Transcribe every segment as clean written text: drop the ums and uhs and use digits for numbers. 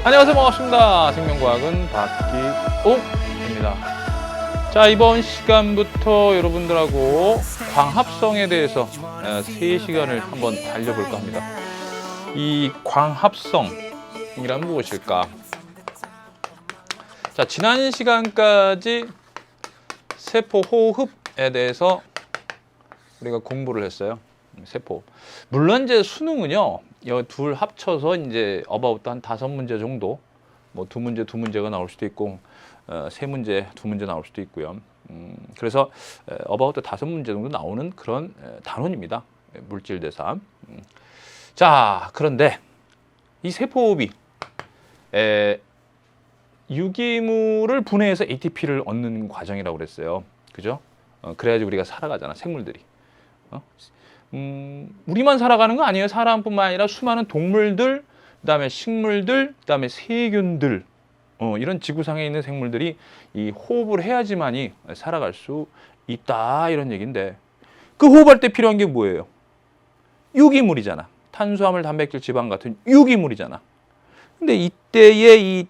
안녕하세요. 반갑습니다. 생명과학은 박기옥입니다. 자, 이번 시간부터 여러분들하고 광합성에 대해서 3시간을 한번 달려볼까 합니다. 이 광합성이란 무엇일까? 자, 지난 시간까지 세포 호흡에 대해서 우리가 공부를 했어요. 세포. 물론 이제 수능은요, 이 둘 합쳐서 이제 어바웃 한 5문제 정도, 뭐 2문제가 나올 수도 있고, 3문제, 2문제 나올 수도 있고요. 그래서 어바웃 5문제 정도 나오는 그런 단원입니다. 물질 대사. 자, 그런데 이 세포호흡이 유기물을 분해해서 ATP를 얻는 과정이라고 그랬어요. 그죠? 그래야지 우리가 살아가잖아, 생물들이. 우리만 살아가는 거 아니에요. 사람뿐만 아니라 수많은 동물들, 그다음에 식물들, 그다음에 세균들, 이런 지구상에 있는 생물들이 이 호흡을 해야지만이 살아갈 수 있다, 이런 얘기인데, 그 호흡할 때 필요한 게 뭐예요? 유기물이잖아. 탄수화물, 단백질, 지방 같은 유기물이잖아. 근데 이때의 이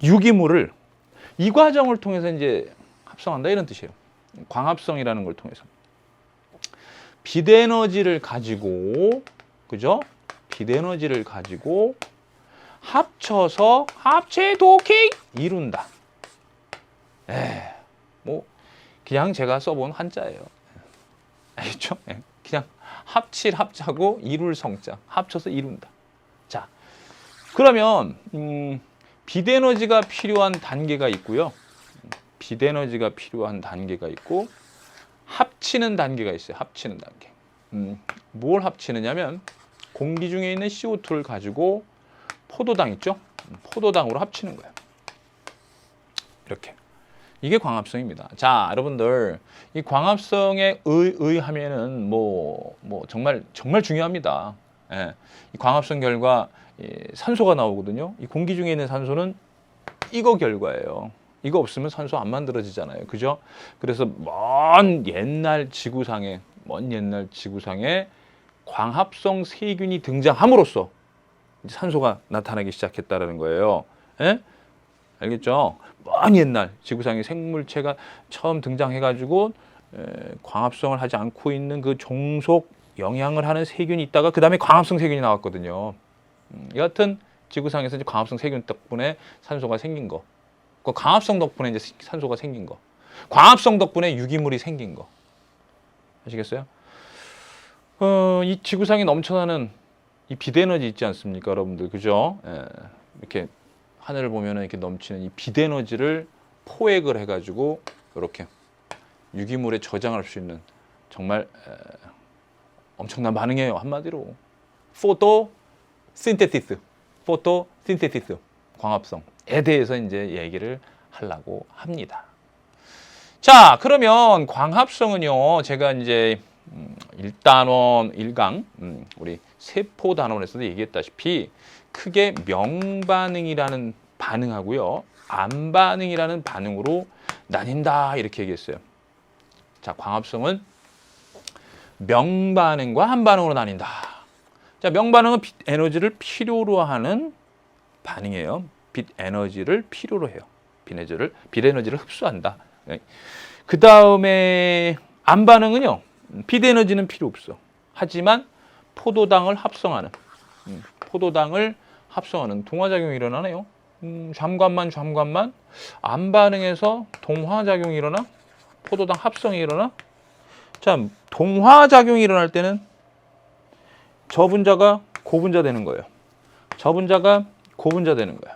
유기물을 이 과정을 통해서 이제 합성한다, 이런 뜻이에요. 광합성이라는 걸 통해서. 빛에너지를 가지고, 그죠? 빛에너지를 가지고 합쳐서 합체도킹 이룬다. 뭐 그냥 제가 써본 한자예요. 알겠죠? 그냥 합칠 합자고 이룰 성자, 합쳐서 이룬다. 자, 그러면 빛에너지가 필요한 단계가 있고요. 빛에너지가 필요한 단계가 있고, 합치는 단계가 있어요. 합치는 단계. 뭘 합치느냐면, 공기 중에 있는 CO2를 가지고 포도당 있죠? 포도당으로 합치는 거예요. 이렇게. 이게 광합성입니다. 자, 여러분들, 이 광합성에 의하면은 정말 중요합니다. 예. 이 광합성 결과 산소가 나오거든요. 이 공기 중에 있는 산소는 이거 결과예요. 이거 없으면 산소 안 만들어지잖아요. 그죠? 그래서 먼 옛날 지구상에 광합성 세균이 등장함으로써 이제 산소가 나타나기 시작했다는 거예요. 예? 알겠죠? 먼 옛날 지구상의 생물체가 처음 등장해가지고 광합성을 하지 않고 있는 그 종속 영향을 하는 세균이 있다가 그 다음에 광합성 세균이 나왔거든요. 여하튼 지구상에서 이제 광합성 세균 덕분에 산소가 생긴 거. 그 광합성 덕분에 이제 산소가 생긴 거. 광합성 덕분에 유기물이 생긴 거. 아시겠어요? 이 지구상에 넘쳐나는 이 빛에너지 있지 않습니까, 여러분들? 그죠? 이렇게 하늘을 보면은 이렇게 넘치는 이 빛에너지를 포획을 해가지고 이렇게 유기물에 저장할 수 있는 정말 엄청난 반응이에요. 한마디로 포토신테시스, 광합성에 대해서 이제 얘기를 하려고 합니다. 자, 그러면 광합성은요, 제가 이제 1단원 1강 우리 세포 단원에서도 얘기했다시피 크게 명반응이라는 반응하고요, 암반응이라는 반응으로 나뉜다, 이렇게 얘기했어요. 자, 광합성은 명반응과 암반응으로 나뉜다. 자, 명반응은 빛 에너지를 필요로 하는 반응이에요. 빛 에너지를 필요로 해요. 빛 에너지를 흡수한다. 그 다음에 암반응은요, 빛 에너지는 필요 없어. 하지만 포도당을 합성하는 동화작용이 일어나네요. 잠깐만 암반응에서 동화작용이 일어나, 포도당 합성이 일어나. 자, 동화작용이 일어날 때는 저분자가 고분자 되는 거예요. 저분자가 고분자 되는 거야.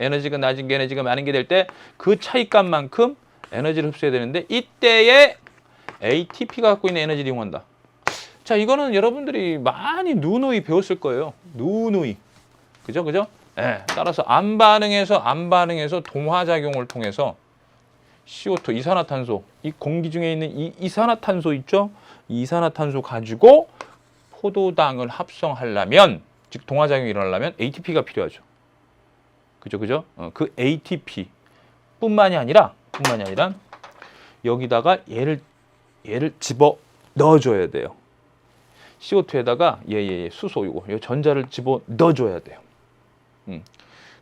에너지가 낮은 게 에너지가 많은 게 될 때 그 차이값만큼 에너지를 흡수해야 되는데, 이때에 ATP가 갖고 있는 에너지를 이용한다. 자, 이거는 여러분들이 많이 누누이 배웠을 거예요. 누누이. 그죠? 따라서 암반응에서 동화작용을 통해서 CO2, 이산화탄소, 이 공기 중에 있는 이 이산화탄소 있죠? 이 이산화탄소 가지고 포도당을 합성하려면, 즉 동화작용이 일어나려면 ATP가 필요하죠. 그죠? 그 ATP 뿐만이 아니라 여기다가 얘를 얘를 집어 넣어줘야 돼요. CO2에다가 수소 요 전자를 집어 넣어줘야 돼요.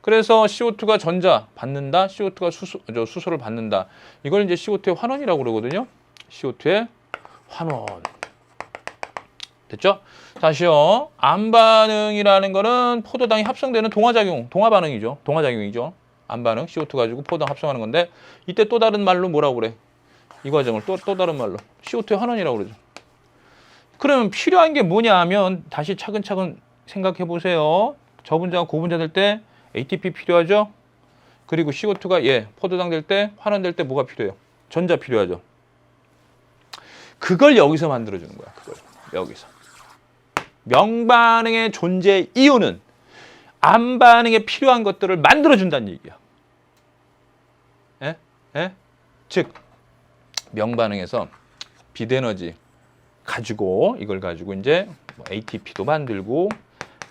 그래서 CO2가 전자 받는다, CO2가 수소를 받는다. 이걸 이제 CO2의 환원이라고 그러거든요. CO2의 환원. 됐죠? 다시요. 암반응이라는 거는 포도당이 합성되는 동화반응이죠. 동화작용이죠. 암반응, CO2 가지고 포도당 합성하는 건데 이때 또 다른 말로 뭐라고 그래? 이 과정을 또 다른 말로 CO2의 환원이라고 그러죠. 그러면 필요한 게 뭐냐 하면 다시 차근차근 생각해 보세요. 저분자가 고분자 될 때 ATP 필요하죠? 그리고 CO2가 포도당 될 때, 환원될 때 뭐가 필요해요? 전자 필요하죠. 그걸 여기서 만들어주는 거야. 그걸 여기서. 명반응의 존재 이유는 암반응에 필요한 것들을 만들어준다는 얘기야. 즉 명반응에서 비대에너지 가지고 이걸 가지고 이제 ATP도 만들고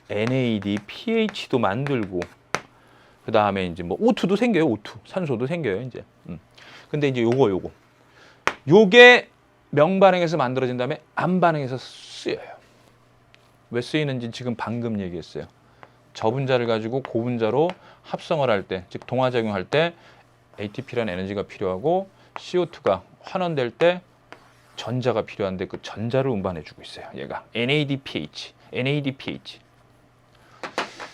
NADPH도 만들고 그 다음에 이제 뭐 O2도 생겨요. O2 산소도 생겨요. 이제. 근데 이제 요게 명반응에서 만들어진 다음에 암반응에서 쓰여요. 왜 쓰이는지 지금 방금 얘기했어요. 저분자를 가지고 고분자로 합성을 할 때, 즉 동화작용할 때 ATP라는 에너지가 필요하고 CO2가 환원될 때 전자가 필요한데 그 전자를 운반해주고 있어요. 얘가 NADPH.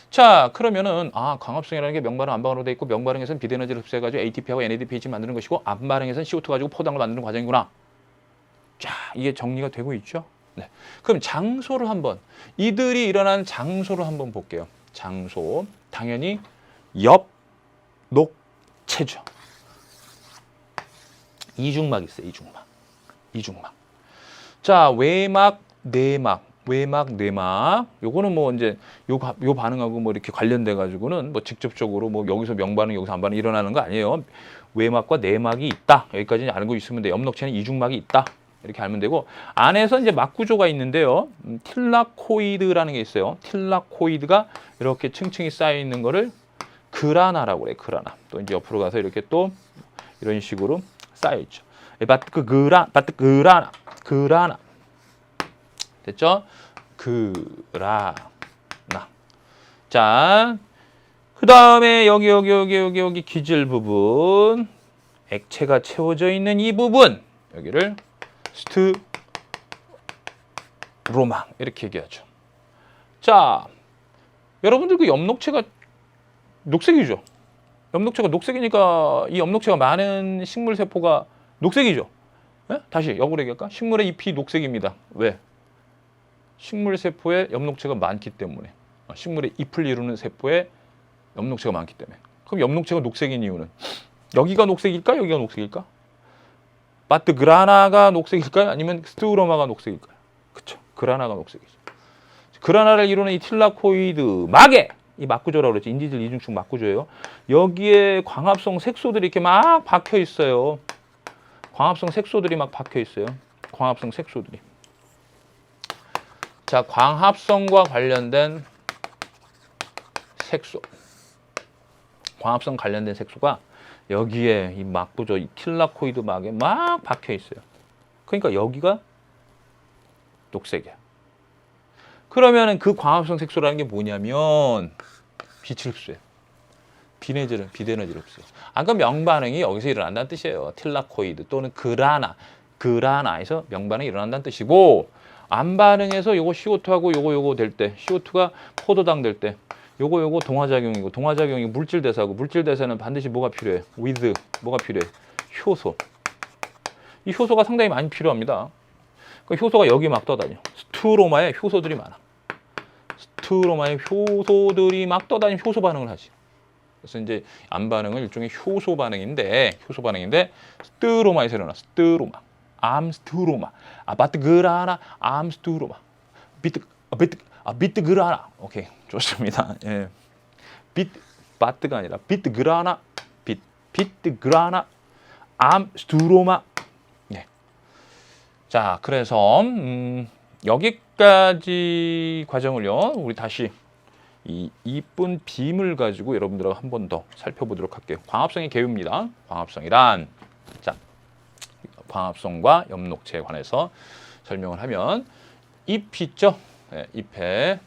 자, 그러면은 광합성이라는 게 명반응, 암반응으로 돼 있고 명반응에서는 비대에너지를 흡수해가지고 ATP하고 NADPH 만드는 것이고 암반응에서는 CO2 가지고 포도당을 만드는 과정이구나. 자, 이게 정리가 되고 있죠? 네. 그럼 장소를 한번 이들이 일어난 장소를 한번 볼게요. 장소 당연히 엽록체죠. 이중막 있어요. 이중막. 자, 외막, 내막. 요거는 뭐 이제 요 반응하고 뭐 이렇게 관련돼 가지고는 뭐 직접적으로 뭐 여기서 명반응, 여기서 암반응 일어나는 거 아니에요. 외막과 내막이 있다. 여기까지 알고 있으면 돼. 엽록체는 이중막이 있다. 이렇게 알면 되고 안에서 이제 막 구조가 있는데요. 틸라코이드라는 게 있어요. 틸라코이드가 이렇게 층층이 쌓여 있는 거를 그라나라고 그래. 그라나. 또 이제 옆으로 가서 이렇게 또 이런 식으로 쌓여 있죠. 그라나. 됐죠? 그라나. 자, 그 다음에 여기 기질 부분, 액체가 채워져 있는 이 부분, 여기를 스트로마 이렇게 얘기하죠. 자, 여러분들 그 엽록체가 녹색이죠. 엽록체가 녹색이니까 이 엽록체가 많은 식물 세포가 녹색이죠. 다시 역으로 얘기할까? 식물의 잎이 녹색입니다. 왜? 식물 세포에 엽록체가 많기 때문에. 식물의 잎을 이루는 세포에 엽록체가 많기 때문에. 그럼 엽록체가 녹색인 이유는 여기가 녹색일까? 여기가 녹색일까? 그라나가 녹색일까요? 아니면 스트로마가 녹색일까요? 그쵸. 그라나가 녹색이죠. 그라나를 이루는 이 틸라코이드 막에 이 막구조라고 그랬죠. 인지질 이중축 막구조예요. 여기에 광합성 색소들이 이렇게 막 박혀 있어요. 광합성 색소들이 막 박혀 있어요. 광합성 색소들이. 자, 광합성과 관련된 색소. 광합성 관련된 색소가 여기에 이 막구조, 이 틸라코이드 막에 막 박혀 있어요. 그러니까 여기가 녹색이야. 그러면은 그 광합성 색소라는 게 뭐냐면 빛을 흡수해요. 비대에너지를 흡수해요. 아까 명반응이 여기서 일어난다는 뜻이에요. 틸라코이드 또는 그라나에서 명반응이 일어난다는 뜻이고 암반응에서 요거 CO2하고 요거 될 때 CO2가 포도당 될 때 요거 동화작용이고 동화작용이 물질 대사고 물질 대사는 반드시 뭐가 필요해? 뭐가 필요해? 효소. 이 효소가 상당히 많이 필요합니다. 그 효소가 여기 막 떠다녀. 스트로마에 효소들이 많아. 스트로마에 효소들이 막 떠다니면 효소 반응을 하지. 그래서 이제 암반응은 일종의 효소 반응인데 스트로마에서 일어나. 스트로마. 암스트로마. 바트그라나 암스트로마. 비트그라나. 오케이. 좋습니다. 예. 바트가 아니라 비트그라나. 비트그라나 암스트로마. 네. 자, 그래서 여기까지 과정을요. 우리 다시 이 이쁜 빔을 가지고 여러분들하고 한 번 더 살펴보도록 할게요. 광합성의 개요입니다. 광합성이란 광합성과 엽록체에 관해서 설명을 하면 잎 있죠? 네, 잎의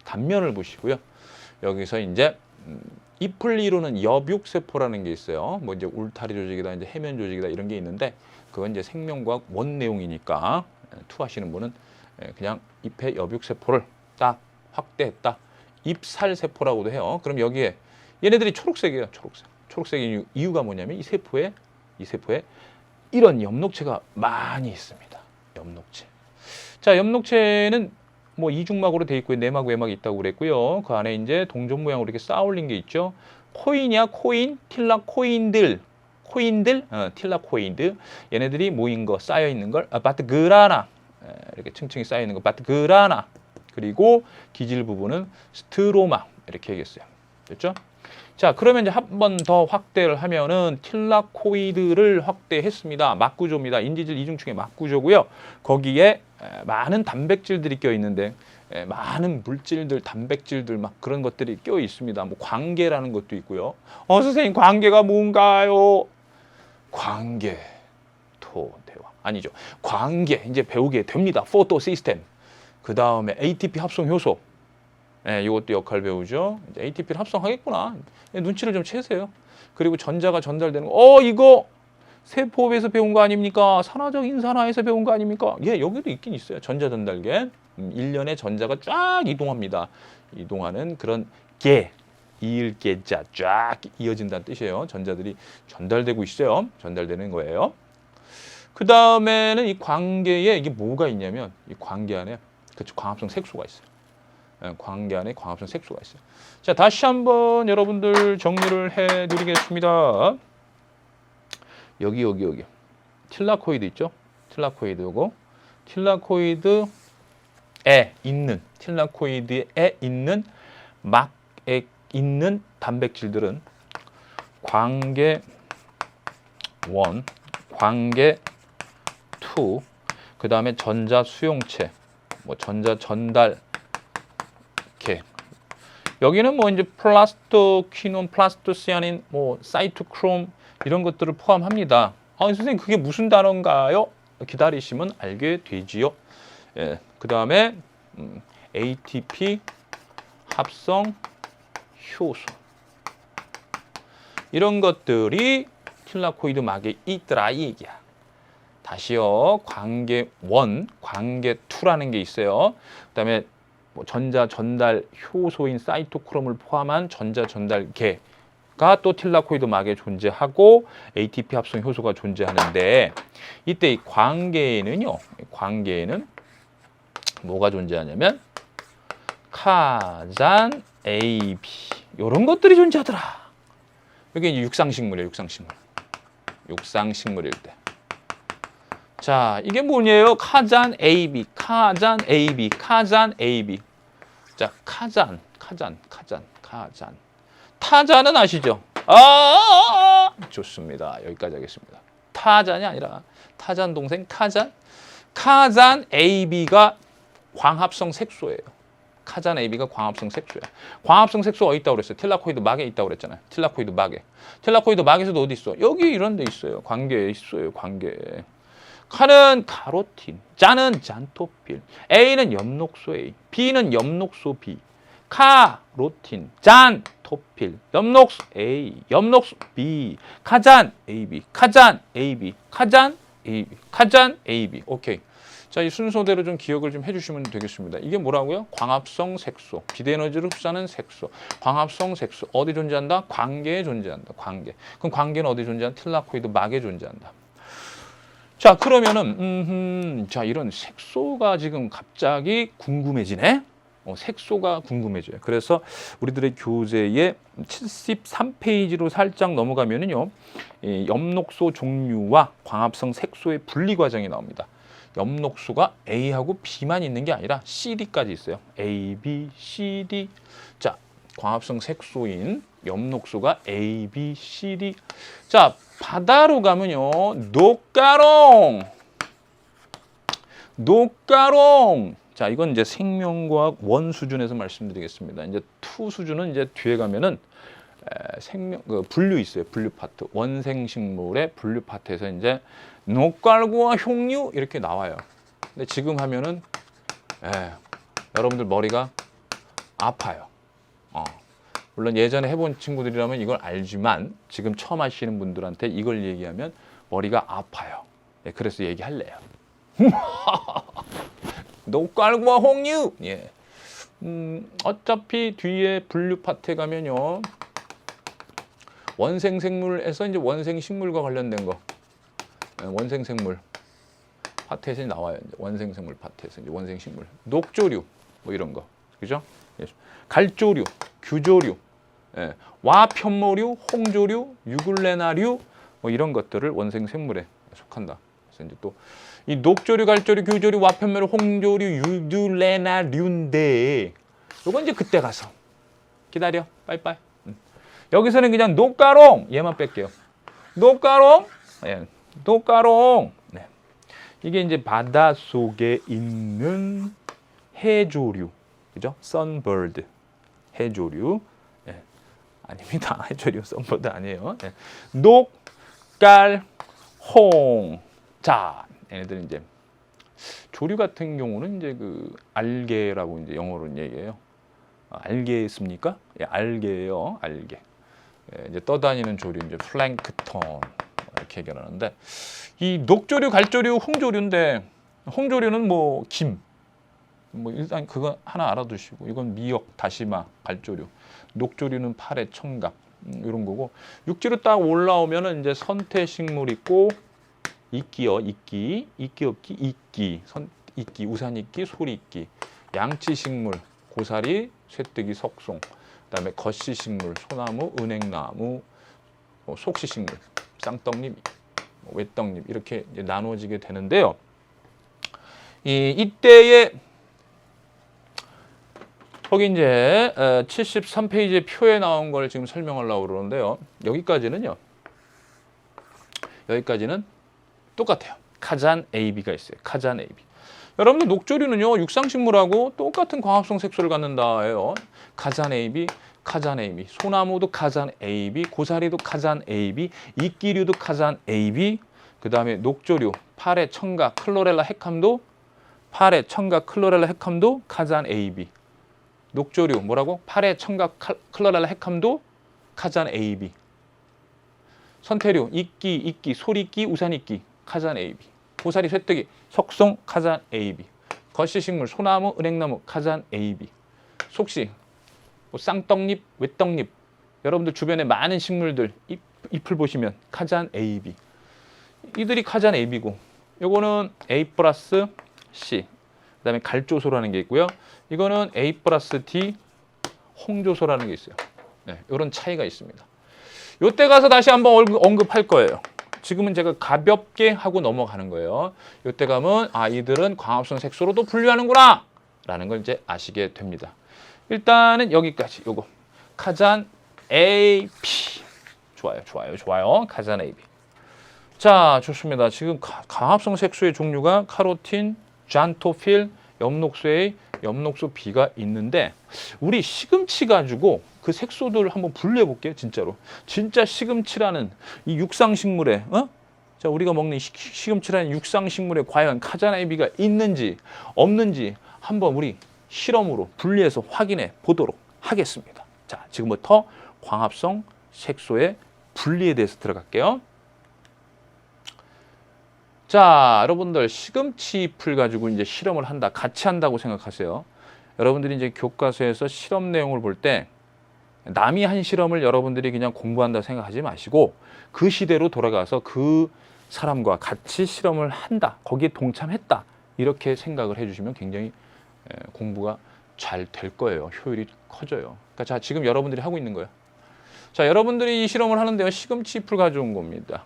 단면을 보시고요. 여기서 이제 잎을 이루는 엽육세포라는 게 있어요. 뭐 이제 울타리 조직이다, 이제 해면 조직이다 이런 게 있는데 그건 이제 생명과학 원 내용이니까 투하시는 분은 그냥 잎의 엽육세포를 딱 확대했다. 잎살세포라고도 해요. 그럼 여기에 얘네들이 초록색이에요. 초록색인 이유가 뭐냐면 이 세포에 이런 엽록체가 많이 있습니다. 엽록체. 자, 엽록체는 뭐 이중막으로 돼 있고요. 내막, 외막이 있다고 그랬고요. 그 안에 이제 동전 모양으로 이렇게 쌓아 올린 게 있죠. 코인이야, 코인, 틸라코인들, 틸라코인드. 얘네들이 모인 거, 쌓여 있는 걸 바트그라나. 이렇게 층층이 쌓여 있는 거 바트그라나. 그리고 기질 부분은 스트로마. 이렇게 얘기했어요. 됐죠? 자, 그러면 이제 한 번 더 확대를 하면은 틸라코이드를 확대했습니다. 막구조입니다. 인지질 이중층의 막구조고요. 거기에 많은 단백질들이 껴 있는데 많은 물질들, 단백질들 막 그런 것들이 껴 있습니다. 뭐 광계라는 것도 있고요. 선생님 광계가 뭔가요? 광계, 토대화 아니죠. 광계 이제 배우게 됩니다. 포토 시스템. 그 다음에 ATP 합성 효소. 이것도 역할 배우죠. 이제 ATP를 합성하겠구나. 눈치를 좀 채세요. 그리고 전자가 전달되는 거. 이거 세포에서 배운 거 아닙니까? 산화적 인산화에서 배운 거 아닙니까? 여기도 있긴 있어요. 전자 전달계. 1년에 전자가 쫙 이동합니다. 이동하는 그런 계, 이을계자 쫙 이어진다는 뜻이에요. 전자들이 전달되고 있어요. 전달되는 거예요. 그 다음에는 이 광계에 이게 뭐가 있냐면 이 광계 안에 그렇죠. 광합성 색소가 있어요. 광계 안에 광합성 색소가 있어요. 자, 다시 한번 여러분들 정리를 해드리겠습니다. 여기. 틸라코이드 있죠? 틸라코이드고 틸라코이드에 있는 막에 있는 단백질들은 광계 1, 광계 2, 그 다음에 전자 수용체, 뭐 전자 전달 여기는 뭐 이제 플라스토퀴논, 플라스토시아닌, 뭐 사이토크롬 이런 것들을 포함합니다. 선생님 그게 무슨 단어인가요? 기다리시면 알게 되지요. 그 다음에 ATP 합성 효소 이런 것들이 틸라코이드 막에 있더라 이 얘기야. 다시요. 광계 1, 광계 2라는 게 있어요. 그 다음에 뭐 전자 전달 효소인 사이토크롬을 포함한 전자 전달계가 또 틸라코이드 막에 존재하고 ATP 합성 효소가 존재하는데 이때 이 광계에는요. 광계에는 뭐가 존재하냐면 카잔, AB 이런 것들이 존재하더라. 이게 이제 육상식물이에요. 육상식물일 때. 자, 이게 뭐냐요? 카잔 AB. 자, 카잔. 타잔은 아시죠? 좋습니다. 여기까지 하겠습니다. 타잔이 아니라 타잔 동생 카잔. 카잔 AB가 광합성 색소예요. 카잔 AB가 광합성 색소야. 광합성 색소가 어디 있다고 그랬어요? 틸라코이드 막에 있다고 그랬잖아요. 틸라코이드 막에서도 어디 있어? 여기 이런 데 있어요. 광계에 있어요. 광계. 카는 카로틴, 짠은 잔토필, A는 엽록소 A, B는 엽록소 B. 카로틴, 잔토필, 엽록소 A, 엽록소 B, 카잔 AB, 카잔 AB, 카잔 AB, 카잔 AB. 오케이. 자, 이 순서대로 좀 기억을 좀 해주시면 되겠습니다. 이게 뭐라고요? 광합성 색소, 비대에너지를 흡수하는 색소, 광합성 색소. 어디 존재한다? 광계에 존재한다. 광계. 그럼 광계는 어디 존재한다? 틸라코이드 막에 존재한다. 자, 그러면은 자, 이런 색소가 지금 갑자기 궁금해지네. 색소가 궁금해져요. 그래서 우리들의 교재에 73페이지로 살짝 넘어가면은요, 이 엽록소 종류와 광합성 색소의 분리 과정이 나옵니다. 엽록소가 A하고 B만 있는 게 아니라 CD까지 있어요. A, B, C, D. 자, 광합성 색소인 엽록소가 A, B, C, D. 자, 바다로 가면요, 녹가롱. 자, 이건 이제 생명과학 1 수준에서 말씀드리겠습니다. 이제 2 수준은 이제 뒤에 가면은 분류 있어요. 분류 파트. 원생식물의 분류 파트에서 이제 녹갈구와 흉류 이렇게 나와요. 근데 지금 하면은 여러분들 머리가 아파요. 물론 예전에 해본 친구들이라면 이걸 알지만 지금 처음 하시는 분들한테 이걸 얘기하면 머리가 아파요. 그래서 얘기할래요. 녹갈구와 홍류. 예. 어차피 뒤에 분류 파트에 가면요. 원생생물에서 이제 원생식물과 관련된 거. 원생생물 파트에서 나와요. 이제 원생생물 파트에서 이제 원생식물. 녹조류 뭐 이런 거. 그죠? 갈조류, 규조류, 와편모류, 홍조류, 유글레나류 뭐 이런 것들을 원생생물에 속한다. 그래서 이제 또 이 녹조류, 갈조류, 규조류, 와편모류, 홍조류, 유글레나류인데 요건 이제 그때 가서 기다려. 빠이빠이. 여기서는 그냥 녹가롱 얘만 뺄게요. 녹가롱, 녹가롱. 네. 이게 이제 바다 속에 있는 해조류, 그죠? 선버드, 해조류. 아닙니다. 해조류, 선버드 아니에요. 녹, 깔, 홍. 자, 얘네들은 이제 조류 같은 경우는 이제 그 알게라고 이제 영어로는 얘기해요. 알게습니까? 알게예요. 알게. 이제 떠다니는 조류 이제 플랭크톤 이렇게 얘기하는데 이 녹조류, 갈조류, 홍조류인데 홍조류는 뭐 김, 뭐 일단 그거 하나 알아두시고 이건 미역, 다시마, 갈조류. 녹조류는 파래, 청각 이런 거고 육지로 딱 올라오면은 이제 선태식물 있고 이끼요, 이끼, 없기, 이끼, 이끼, 우산이끼, 소리이끼, 양치식물, 고사리, 쇠뜨기, 석송, 그다음에 겉시식물, 소나무, 은행나무, 속시식물, 쌍떡잎, 외떡잎 이렇게 이제 나누어지게 되는데요. 이때에 거기 이제 73페이지 표에 나온 걸 지금 설명하려고 그러는데요. 여기까지는 똑같아요. 카잔 AB가 있어요. 카잔 AB. 여러분들 녹조류는요 육상식물하고 똑같은 광합성 색소를 갖는다예요. 카잔 AB, 카잔 AB. 소나무도 카잔 AB, 고사리도 카잔 AB, 이끼류도 카잔 AB. 그 다음에 녹조류, 파래, 청각, 클로렐라, 헤캄도 파래, 청각, 클로렐라, 헤캄도 카잔 AB. 녹조류 뭐라고? 파래, 청각, 클로렐라, 헤캄도 카잔 AB. 선태류, 이끼, 소리이끼, 우산이끼, 카잔 AB. 고사리, 쇠뜨기, 석송, 카잔 AB. 겉시식물, 소나무, 은행나무, 카잔 AB. 속시, 뭐 쌍떡잎, 외떡잎. 여러분들 주변에 많은 식물들 잎을 보시면 카잔 AB. 이들이 카잔 AB고 요거는 A 플러스 C. 그 다음에 갈조소라는 게 있고요. 이거는 A 플러스 D 홍조소라는 게 있어요. 이런 차이가 있습니다. 요때 가서 다시 한번 언급할 거예요. 지금은 제가 가볍게 하고 넘어가는 거예요. 요때 가면 이들은 광합성 색소로도 분류하는구나 라는 걸 이제 아시게 됩니다. 일단은 여기까지 요거 카잔 AB. 좋아요. 카잔 AB. 자, 좋습니다. 지금 광합성 색소의 종류가 카로틴, 잔토필, 엽록소 엽록소 B가 있는데 우리 시금치 가지고 그 색소들을 한번 분류해 볼게요. 진짜로. 진짜 시금치라는 이 육상식물에 자, 우리가 먹는 시금치라는 육상식물에 과연 카잔 AB가 있는지 없는지 한번 우리 실험으로 분리해서 확인해 보도록 하겠습니다. 자, 지금부터 광합성 색소의 분리에 대해서 들어갈게요. 자, 여러분들 시금치 잎을 가지고 이제 실험을 한다. 같이 한다고 생각하세요. 여러분들이 이제 교과서에서 실험 내용을 볼 때 남이 한 실험을 여러분들이 그냥 공부한다 생각하지 마시고 그 시대로 돌아가서 그 사람과 같이 실험을 한다. 거기에 동참했다. 이렇게 생각을 해주시면 굉장히 공부가 잘 될 거예요. 효율이 커져요. 그러니까 자, 지금 여러분들이 하고 있는 거예요. 자, 여러분들이 이 실험을 하는데요. 시금치 잎을 가져온 겁니다.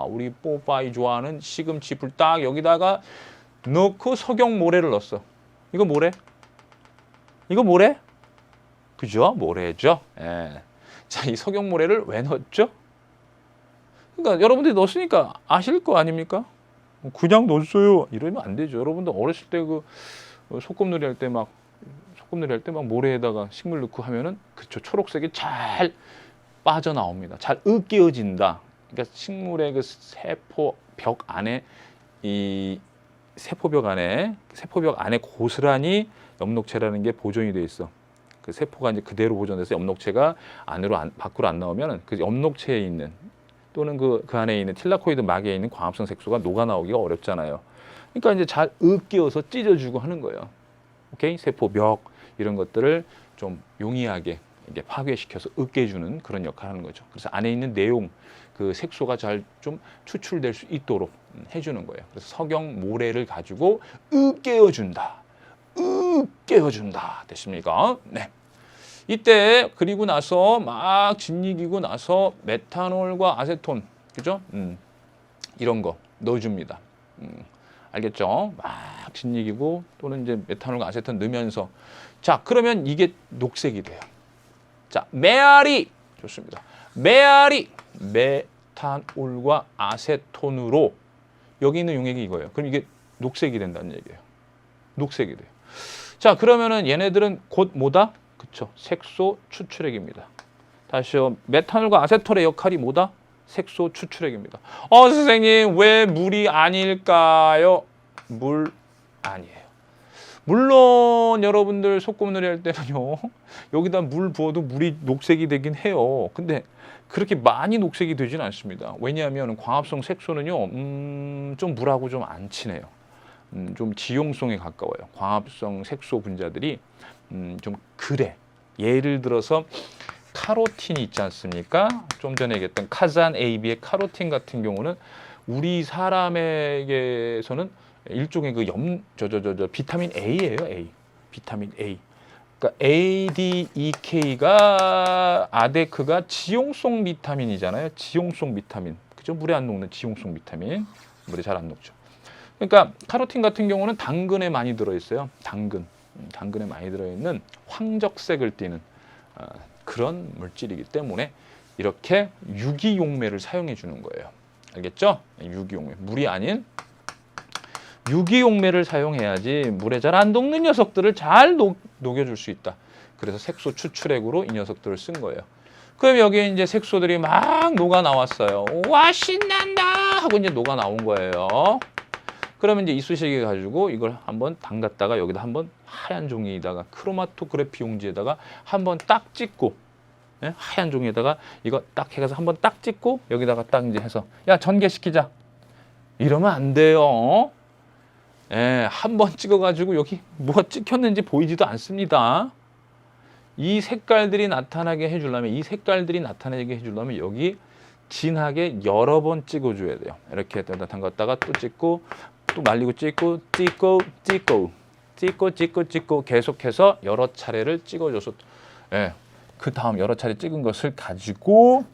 우리 뽀빠이 좋아하는 시금치 잎을 딱 여기다가 넣고 석영모래를 넣었어. 이거 모래? 이거 모래? 그죠? 모래죠. 자, 이 석영모래를 왜 넣었죠? 그러니까 여러분들이 넣었으니까 아실 거 아닙니까? 그냥 넣었어요. 이러면 안 되죠. 여러분들 어렸을 때 그 소꿉놀이 할 때 막 모래에다가 식물 넣고 하면은 그쵸, 초록색이 잘 빠져나옵니다. 잘 으깨어진다. 그러니까 식물의 그 세포 벽 안에 이 세포벽 안에 고스란히 엽록체라는 게 보존이 돼 있어. 그 세포가 이제 그대로 보존돼서 엽록체가 밖으로 안 나오면 그 엽록체에 있는 또는 그 안에 있는 틸라코이드 막에 있는 광합성 색소가 녹아 나오기가 어렵잖아요. 그러니까 이제 잘 으깨어서 찢어주고 하는 거예요. 오케이? 세포벽 이런 것들을 좀 용이하게 이게 파괴시켜서 으깨주는 그런 역할을 하는 거죠. 그래서 안에 있는 내용, 그 색소가 잘 좀 추출될 수 있도록 해주는 거예요. 그래서 석영 모래를 가지고 으깨어준다. 으깨어준다. 됐습니까? 네. 이때 그리고 나서 막 짓이기고 나서 메탄올과 아세톤, 그죠? 이런 거 넣어줍니다. 알겠죠? 막 짓이기고 또는 이제 메탄올과 아세톤 넣으면서 자 그러면 이게 녹색이 돼요. 자 메아리 좋습니다. 메아리 메탄올과 아세톤으로 여기 있는 용액이 이거예요. 그럼 이게 녹색이 된다는 얘기예요. 녹색이 돼요. 자 그러면은 얘네들은 곧 뭐다? 그쵸? 색소 추출액입니다. 다시요. 메탄올과 아세톨의 역할이 뭐다? 색소 추출액입니다. 선생님 왜 물이 아닐까요? 물 아니에요. 물론 여러분들 소꿉놀이 할 때는요. 여기다 물 부어도 물이 녹색이 되긴 해요. 근데 그렇게 많이 녹색이 되진 않습니다. 왜냐하면 광합성 색소는요. 좀 물하고 좀 안 친해요. 좀 지용성에 가까워요. 광합성 색소 분자들이 좀 그래. 예를 들어서 카로틴이 있지 않습니까? 좀 전에 얘기했던 카잔 AB의 카로틴 같은 경우는 우리 사람에게서는 일종의 그 비타민 A예요. A. 비타민 A. 그러니까 ADEK가 아데크가 지용성 비타민이잖아요. 지용성 비타민. 그죠? 물에 안 녹는 지용성 비타민. 물에 잘 안 녹죠. 그러니까 카로틴 같은 경우는 당근에 많이 들어있어요. 당근에 많이 들어있는 황적색을 띠는 그런 물질이기 때문에 이렇게 유기용매를 사용해 주는 거예요. 알겠죠? 유기용매. 물이 아닌 유기용매를 사용해야지 물에 잘 안 녹는 녀석들을 잘 녹여줄 수 있다. 그래서 색소 추출액으로 이 녀석들을 쓴 거예요. 그럼 여기에 이제 색소들이 막 녹아 나왔어요. 와 신난다 하고 이제 녹아 나온 거예요. 그러면 이제 이쑤시개 가지고 이걸 한번 담갔다가 여기다 한번 하얀 종이에다가 크로마토그래피 용지에다가 한번 딱 찍고 하얀 종이에다가 이거 딱 해가지고 한번 딱 찍고 여기다가 딱 이제 해서 야 전개시키자 이러면 안 돼요. 한번 찍어가지고 여기 뭐가 찍혔는지 보이지도 않습니다. 이 색깔들이 나타나게 해주려면 여기 진하게 여러 번 찍어줘야 돼요. 이렇게 담갔다가 또 찍고 또 말리고 찍고 계속해서 여러 차례를 찍어줘서 그 다음 여러 차례 찍은 것을 가지고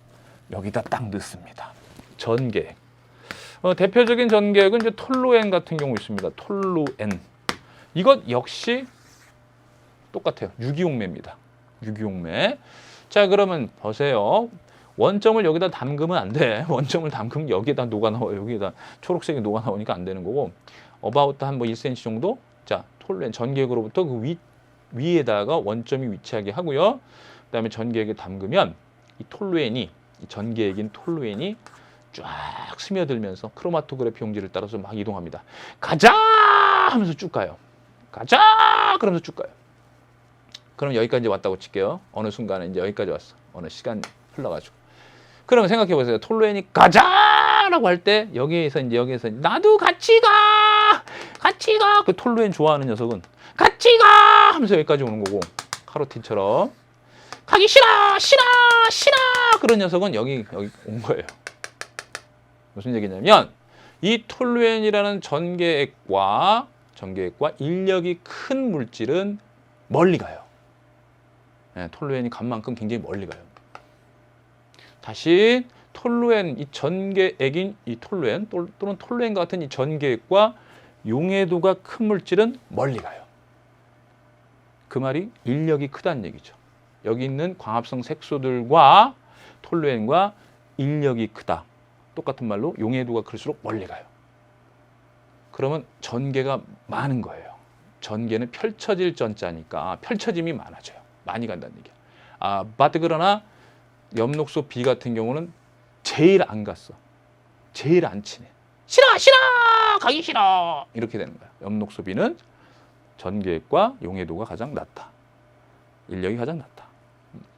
여기다 딱 넣습니다. 전개액. 대표적인 전개액은 이제 톨루엔 같은 경우 있습니다. 톨루엔. 이것 역시 똑같아요. 유기용매입니다. 유기용매. 자 그러면 보세요. 원점을 여기다 담그면 안 돼. 원점을 담그면 여기에다 녹아 나와요. 여기에다 초록색이 녹아 나오니까 안 되는 거고. 어바웃 한 뭐 1cm 정도. 자, 톨루엔 전개액으로부터 그 위에다가 원점이 위치하게 하고요. 그다음에 전개액에 담그면 이 전개액인 톨루엔이 쫙 스며들면서 크로마토그래피 용지를 따라서 막 이동합니다. 가자! 하면서 쭉 가요. 가자! 그러면서 쭉 가요. 그럼 여기까지 왔다고 칠게요. 어느 순간에 이제 여기까지 왔어. 어느 시간 흘러가지고. 그러면 생각해 보세요. 톨루엔이 가자라고 할 때 여기에서 나도 같이 가, 같이 가. 그 톨루엔 좋아하는 녀석은 같이 가 하면서 여기까지 오는 거고 카로틴처럼 가기 싫어, 싫어, 싫어. 그런 녀석은 여기 온 거예요. 무슨 얘기냐면 이 톨루엔이라는 전개액과 인력이 큰 물질은 멀리 가요. 톨루엔이 간 만큼 굉장히 멀리 가요. 다시 톨루엔, 이 전개액인 이 톨루엔 또는 톨루엔과 같은 이 전개액과 용해도가 큰 물질은 멀리 가요. 그 말이 인력이 크다는 얘기죠. 여기 있는 광합성 색소들과 톨루엔과 인력이 크다. 똑같은 말로 용해도가 클수록 멀리 가요. 그러면 전개가 많은 거예요. 전개는 펼쳐질 전자니까 펼쳐짐이 많아져요. 많이 간다는 얘기야. 그러나 엽록소 B 같은 경우는 제일 안 갔어. 제일 안 친해. 싫어 싫어 가기 싫어 이렇게 되는 거야. 엽록소비는 전개액과 용해도가 가장 낮다. 인력이 가장 낮다.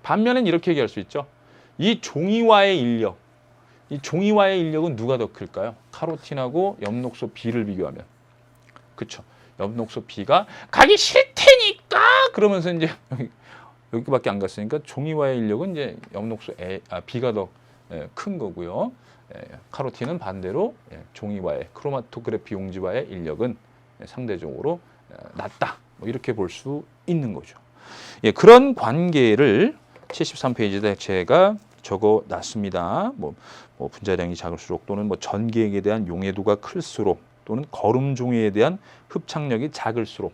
반면엔 이렇게 얘기할 수 있죠. 이 종이와의 인력, 이 종이와의 인력은 누가 더 클까요? 카로틴하고 엽록소 B를 비교하면. 그쵸. 엽록소 B가 가기 싫테니까 그러면서 이제 여기밖에 안 갔으니까 종이와의 인력은 이제 엽록소 B가 더 큰 거고요. 카로틴은 반대로 종이와의 크로마토그래피 용지와의 인력은 상대적으로 낮다. 뭐 이렇게 볼 수 있는 거죠. 그런 관계를 73페이지에 제가 적어 놨습니다. 뭐 분자량이 작을수록 또는 뭐 전기액에 대한 용해도가 클수록 또는 거름 종이에 대한 흡착력이 작을수록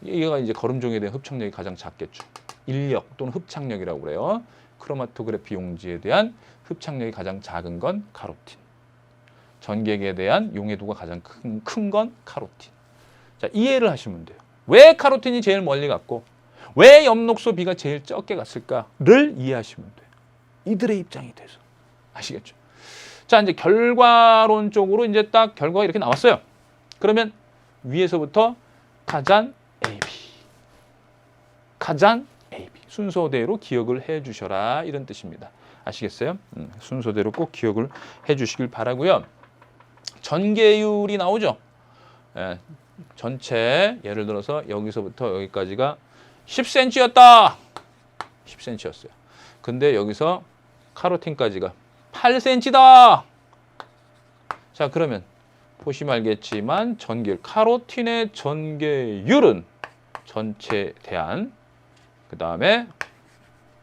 얘가 이제 거름 종이에 대한 흡착력이 가장 작겠죠. 인력 또는 흡착력이라고 그래요. 크로마토그래피 용지에 대한 흡착력이 가장 작은 건 카로틴. 전기액에 대한 용해도가 가장 큰 건 카로틴. 자, 이해를 하시면 돼요. 왜 카로틴이 제일 멀리 갔고 왜 엽록소 B가 제일 적게 갔을까를 이해하시면 돼요. 이들의 입장이 돼서. 아시겠죠? 자, 이제 결과론적으로 이제 딱 결과가 이렇게 나왔어요. 그러면 위에서부터 가잔 AB. 가잔 AB. 순서대로 기억을 해 주셔라. 이런 뜻입니다. 아시겠어요? 순서대로 꼭 기억을 해 주시길 바라고요. 전개율이 나오죠. 전체 예를 들어서 여기서부터 여기까지가 10cm였다. 10cm였어요. 근데 여기서 카로틴까지가 8cm다. 자, 그러면 보시면 알겠지만 전개율, 카로틴의 전개율은 전체 대한 그 다음에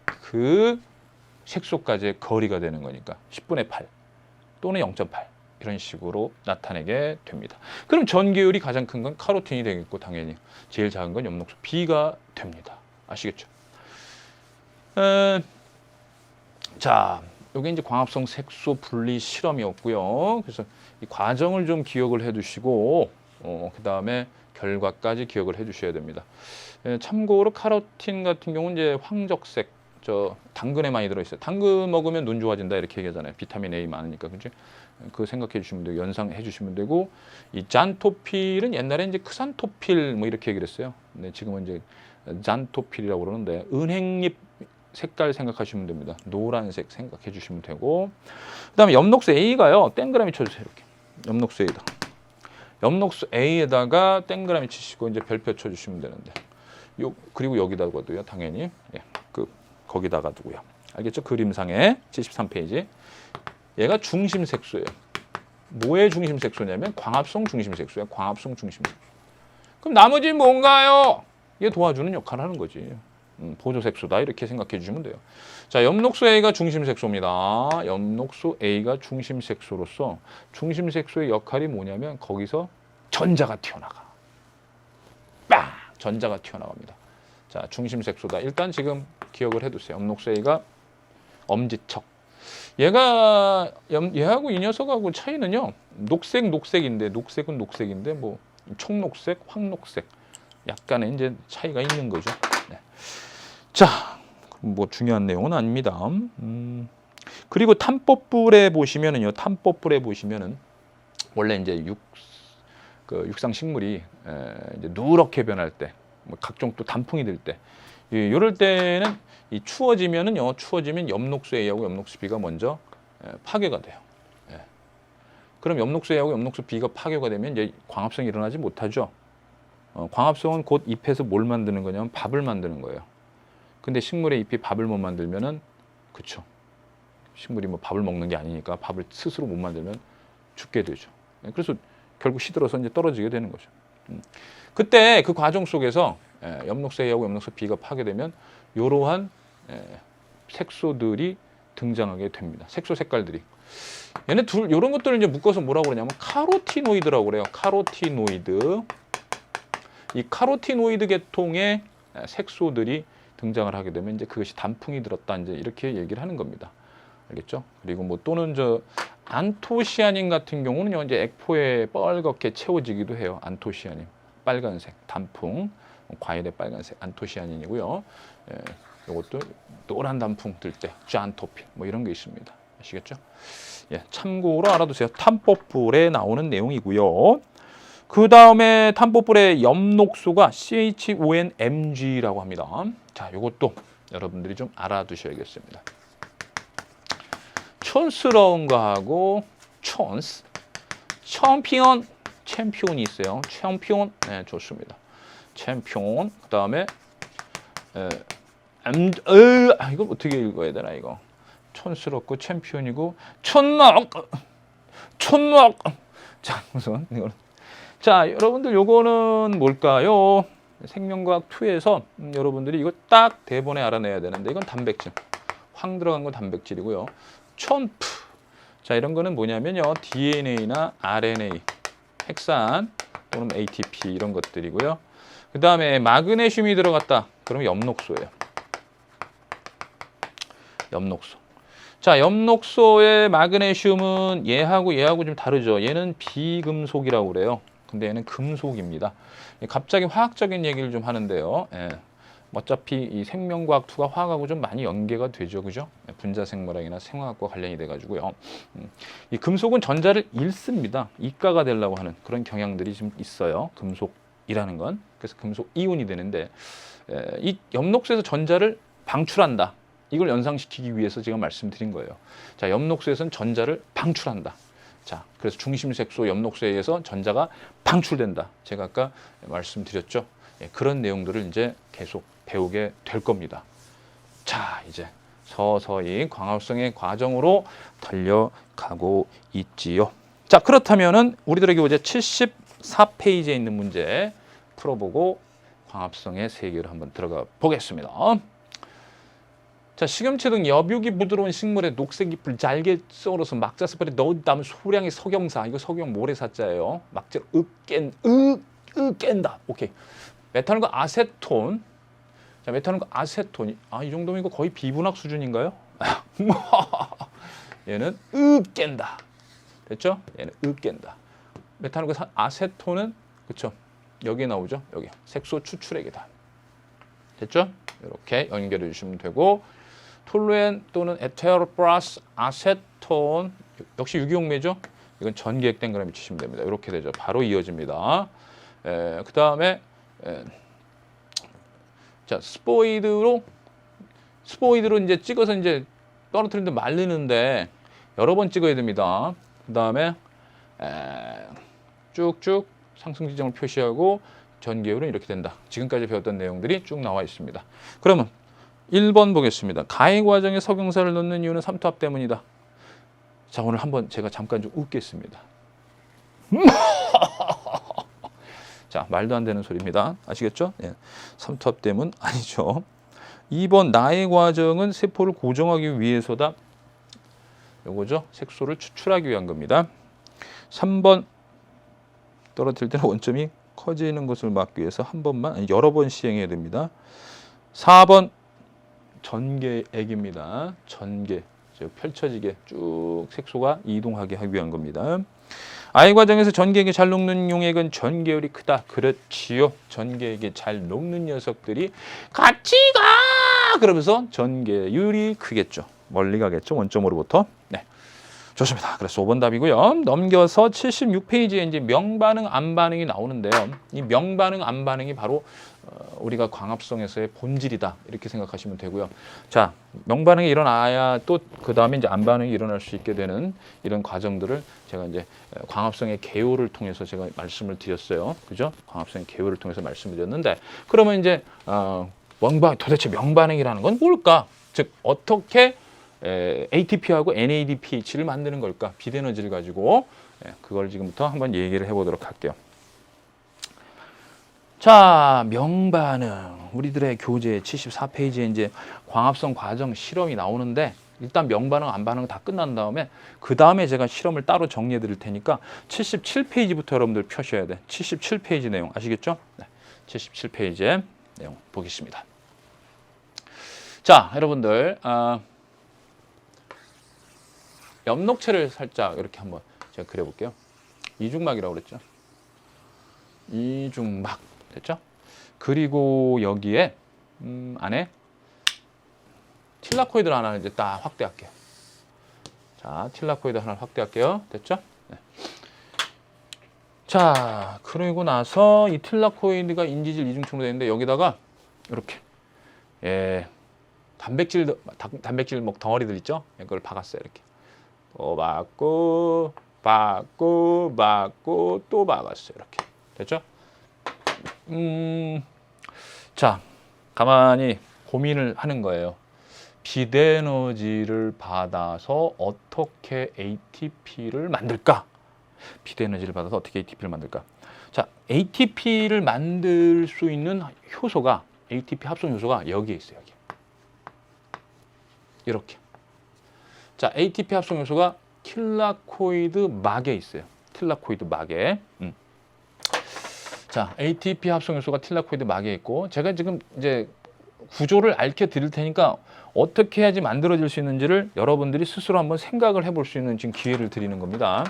그 색소까지의 거리가 되는 거니까 10분의 8 또는 0.8 이런 식으로 나타내게 됩니다. 그럼 전개율이 가장 큰 건 카로틴이 되겠고 당연히 제일 작은 건 엽록소 B가 됩니다. 아시겠죠? 자, 이게 이제 광합성 색소 분리 실험이었고요. 그래서 이 과정을 좀 기억을 해두시고 그 다음에 결과까지 기억을 해주셔야 됩니다. 참고로 카로틴 같은 경우는 이제 황적색, 당근에 많이 들어있어요. 당근 먹으면 눈 좋아진다 이렇게 얘기하잖아요. 비타민 A 많으니까, 그죠? 그거 생각해 주시면 되고 연상해 주시면 되고, 이 잔토필은 옛날에 이제 크산토필 뭐 이렇게 얘기를 했어요. 근데 지금은 이제 잔토필이라고 그러는데 은행잎 색깔 생각하시면 됩니다. 노란색 생각해 주시면 되고, 그다음에 엽록소 A가요. 땡그라미 쳐주세요. 이렇게 엽록소 A다. 엽록소 A에다가 땡그라미 치시고 이제 별표 쳐주시면 되는데, 그리고 여기다가도요. 당연히 거기다가 두고요. 알겠죠? 그림상에 73페이지. 얘가 중심 색소예요. 뭐의 중심 색소냐면 광합성 중심 색소예요. 광합성 중심 색소. 그럼 나머지는 뭔가요? 얘 도와주는 역할을 하는 거지. 보조 색소다 이렇게 생각해 주시면 돼요. 자, 엽록소 A가 중심 색소입니다. 엽록소 A가 중심 색소로서 중심 색소의 역할이 뭐냐면 거기서 전자가 튀어나가. 빵! 전자가 튀어나갑니다. 자, 중심 색소다. 일단 지금 기억을 해두세요. 엽록소 A가 엄지척. 얘하고 이 녀석하고 차이는요. 녹색인데 녹색은 녹색인데 뭐 청록색, 황록색 약간의 이제 차이가 있는 거죠. 네. 자, 뭐 중요한 내용은 아닙니다. 그리고 탐법불에 보시면은요. 탐법불에 보시면은 원래 이제 육상 식물이 이제 누렇게 변할 때, 뭐 각종 또 단풍이 들 때, 이럴 때는 이 추워지면 엽록소 A하고 엽록소 B가 먼저 파괴가 돼요. 그럼 엽록소 A하고 엽록소 B가 파괴가 되면 이제 광합성이 일어나지 못하죠. 광합성은 곧 잎에서 뭘 만드는 거냐면 밥을 만드는 거예요. 근데 식물의 잎이 밥을 못 만들면은, 그쵸. 식물이 뭐 밥을 먹는 게 아니니까 밥을 스스로 못 만들면 죽게 되죠. 그래서 결국 시들어서 이제 떨어지게 되는 거죠. 그때 그 과정 속에서 엽록소 A하고 엽록소 B가 파괴되면 이러한 색소들이 등장하게 됩니다. 색소 색깔들이. 얘네 이런 것들을 이제 묶어서 뭐라고 그러냐면 카로티노이드라고 그래요. 카로티노이드. 이 카로티노이드 계통의 색소들이 등장을 하게 되면 이제 그것이 단풍이 들었다 이제 이렇게 얘기를 하는 겁니다. 알겠죠? 그리고 뭐 또는 안토시아닌 같은 경우는요 이제 액포에 뻘겋게 채워지기도 해요. 안토시아닌 빨간색 단풍, 과일의 빨간색 안토시아닌이고요. 이것도 노란 단풍 들 때 잔토필 뭐 이런 게 있습니다. 아시겠죠? 예, 참고로 알아두세요. 탐법불에 나오는 내용이고요. 그 다음에 탐법불의 엽록소가 CHONMG라고 합니다. 자, 이것도 여러분들이 좀 알아두셔야겠습니다. 촌스러운 거하고 촌스, 챔피온이 있어요. 챔피온, 네, 좋습니다. 챔피온, 그 다음에 이거 어떻게 읽어야 되나 이거. 촌스럽고 챔피온이고 촌막. 자, 우선 이거는. 자, 여러분들 요거는 뭘까요? 생명과학 2에서 여러분들이 이거 딱 대본에 알아내야 되는데 이건 단백질. 황 들어간 건 단백질이고요. 촌프. 자, 이런 거는 뭐냐면요. DNA나 RNA, 핵산 또는 ATP 이런 것들이고요. 그 다음에 마그네슘이 들어갔다. 그러면 엽록소예요. 엽록소. 자, 엽록소의 마그네슘은 얘하고 좀 다르죠. 얘는 비금속이라고 그래요. 근데 얘는 금속입니다. 갑자기 화학적인 얘기를 좀 하는데요. 예. 어차피 이 생명과학 2가 화학하고 좀 많이 연계가 되죠. 그죠? 분자생물학이나 생화학과 관련이 돼가지고요. 이 금속은 전자를 잃습니다. 이가가 되려고 하는 그런 경향들이 좀 있어요. 금속이라는 건. 그래서 금속 이온이 되는데 이 엽록소에서 전자를 방출한다. 이걸 연상시키기 위해서 제가 말씀드린 거예요. 자, 엽록소에서는 전자를 방출한다. 자, 그래서 중심색소 엽록소에 의해서 전자가 방출된다. 제가 아까 말씀드렸죠. 예, 그런 내용들을 이제 계속 배우게 될 겁니다. 자, 이제 서서히 광합성의 과정으로 달려가고 있지요. 자, 그렇다면은 우리들에게 이제 74페이지에 있는 문제 풀어보고 광합성의 세계로 한번 들어가 보겠습니다. 자, 시금치 등 여육이 부드러운 식물의 녹색 잎을 잘게 썰어서 막자스팔에 넣은 다음에 소량의 석영사, 이거 석영 모래사자예요. 막자로 깬다. 오케이. 메탄올과 아세톤. 자, 메탄올과 아세톤. 이 정도면 이거 거의 비분학 수준인가요? 얘는 깬다. 됐죠? 얘는 깬다. 메탄올과 아세톤은 그쵸? 여기에 나오죠? 여기 색소 추출액이다. 됐죠? 이렇게 연결해 주시면 되고, 톨루엔 또는 에테르 플러스 아세톤, 역시 유기용매죠? 이건 전기액된 거라 미치시면 됩니다. 이렇게 되죠. 바로 이어집니다. 그 다음에 자, 스포이드로 이제 찍어서 이제 떨어뜨리는데 말리는데 여러 번 찍어야 됩니다. 그 다음에 쭉쭉 상승 지점을 표시하고 전개율은 이렇게 된다. 지금까지 배웠던 내용들이 쭉 나와 있습니다. 그러면 1번 보겠습니다. 가해 과정에 석영사를 넣는 이유는 삼투압 때문이다. 자, 오늘 한번 제가 잠깐 좀 웃겠습니다. 자, 말도 안 되는 소리입니다. 아시겠죠? 예. 삼투압 때문 아니죠. 2번 나해 과정은 세포를 고정하기 위해서다. 요거죠. 색소를 추출하기 위한 겁니다. 3번 떨어뜨릴 때는 원점이 커지는 것을 막기 위해서 한 번만, 아니 여러 번 시행해야 됩니다. 4번 전개액입니다. 전개, 펼쳐지게 쭉 색소가 이동하게 하기 위한 겁니다. 아해 과정에서 전개액이 잘 녹는 용액은 전개율이 크다. 그렇지요. 전개액이 잘 녹는 녀석들이 같이 가! 그러면서 전개율이 크겠죠. 멀리 가겠죠. 원점으로부터. 네. 좋습니다. 그래서 5번 답이고요. 넘겨서 76페이지에 이제 명반응, 안반응이 나오는데요. 이 명반응, 안반응이 바로 우리가 광합성에서의 본질이다. 이렇게 생각하시면 되고요. 자, 명반응이 일어나야 또 그 다음에 이제 안반응이 일어날 수 있게 되는 이런 과정들을 제가 이제 광합성의 개요를 통해서 제가 말씀을 드렸어요. 그죠? 광합성의 개요를 통해서 말씀을 드렸는데, 그러면 이제 도대체 명반응이라는 건 뭘까? 즉, 어떻게 ATP하고 NADPH를 만드는 걸까? 비대너지를 가지고 그걸 지금부터 한번 얘기를 해보도록 할게요. 자, 명반응. 우리들의 교재 74페이지에 이제 광합성 과정 실험이 나오는데, 일단 명반응, 안반응 다 끝난 다음에 그 다음에 제가 실험을 따로 정리해 드릴 테니까 77페이지부터 여러분들 펴셔야 돼. 77페이지 내용 아시겠죠? 네, 77페이지의 내용 보겠습니다. 자, 여러분들 엽록체를 살짝 이렇게 한번 제가 그려볼게요. 이중막이라고 그랬죠. 이중막 됐죠? 그리고 여기에 안에 틸라코이드를 하나 이제 딱 확대할게요. 자, 틸라코이드 하나 확대할게요. 됐죠? 네. 자, 그리고 나서 이 틸라코이드가 인지질 이중충으로 되는데 여기다가 이렇게 단백질 뭐 덩어리들 있죠? 이걸 박았어요. 이렇게 또 박고 또 박았어요. 이렇게 됐죠? 자, 가만히 고민을 하는 거예요. 빛에너지를 받아서 어떻게 ATP를 만들까? 빛에너지를 받아서 어떻게 ATP를 만들까? 자, ATP를 만들 수 있는 효소가 ATP 합성 효소가 여기에 있어요. 여기. 이렇게. 자, ATP 합성 효소가 틸라코이드 막에 있어요. 틸라코이드 막에. 자, ATP 합성 효소가 틸라코이드 막에 있고 제가 지금 이제 구조를 알려 드릴 테니까 어떻게 해야지 만들어질 수 있는지를 여러분들이 스스로 한번 생각을 해볼 수 있는 지금 기회를 드리는 겁니다.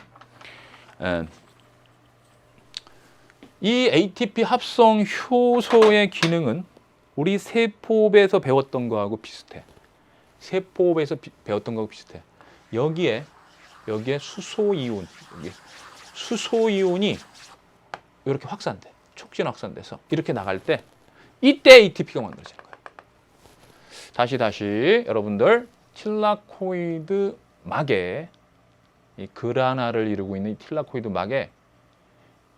이 ATP 합성 효소의 기능은 우리 세포배에서 배웠던 거하고 비슷해. 세포배에서 배웠던 거하고 비슷해. 여기에 수소이온, 수소이온이 이렇게 확산돼. 촉진 확산돼서 이렇게 나갈 때 이때 ATP가 만들어지는 거예요. 다시 여러분들 틸라코이드 막에 이 그라나를 이루고 있는 이 틸라코이드 막에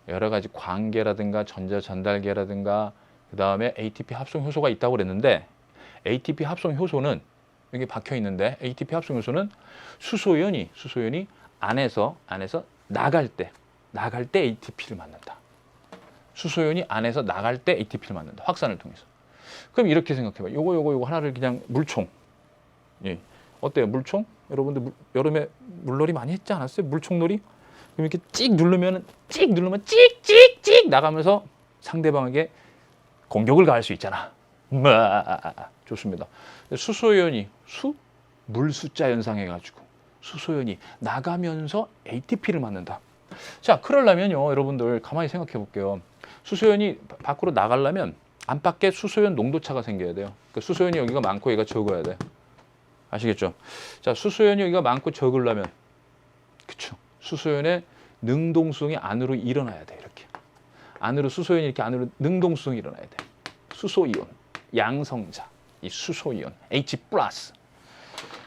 여러 가지 관계라든가 전자 전달계라든가 그 다음에 ATP 합성 효소가 있다고 그랬는데 ATP 합성 효소는 여기 박혀 있는데 ATP 합성 효소는 수소이온이 안에서 나갈 때 ATP를 만든다. 수소이온이 안에서 나갈 때 ATP를 만든다. 확산을 통해서. 그럼 이렇게 생각해봐. 요거 하나를 그냥 물총. 예. 어때요? 물총? 여러분들 여름에 물놀이 많이 했지 않았어요? 물총놀이? 그럼 이렇게 누르면 찍 나가면서 상대방에게 공격을 가할 수 있잖아. 좋습니다. 수소이온이 물 숫자 연상해가지고 수소이온이 나가면서 ATP를 만든다. 자, 그러려면요, 여러분들 가만히 생각해 볼게요. 수소이온이 밖으로 나가려면 안팎에 수소이온 농도차가 생겨야 돼요. 그러니까 수소이온이 여기가 많고 여기가 적어야 돼. 아시겠죠? 자, 수소이온이 여기가 많고 적으려면, 그쵸? 수소이온의 능동수성이 안으로 일어나야 돼. 이렇게 안으로 수소이온이 이렇게 안으로 능동수성이 일어나야 돼. 수소이온, 양성자, 이 수소이온 H+.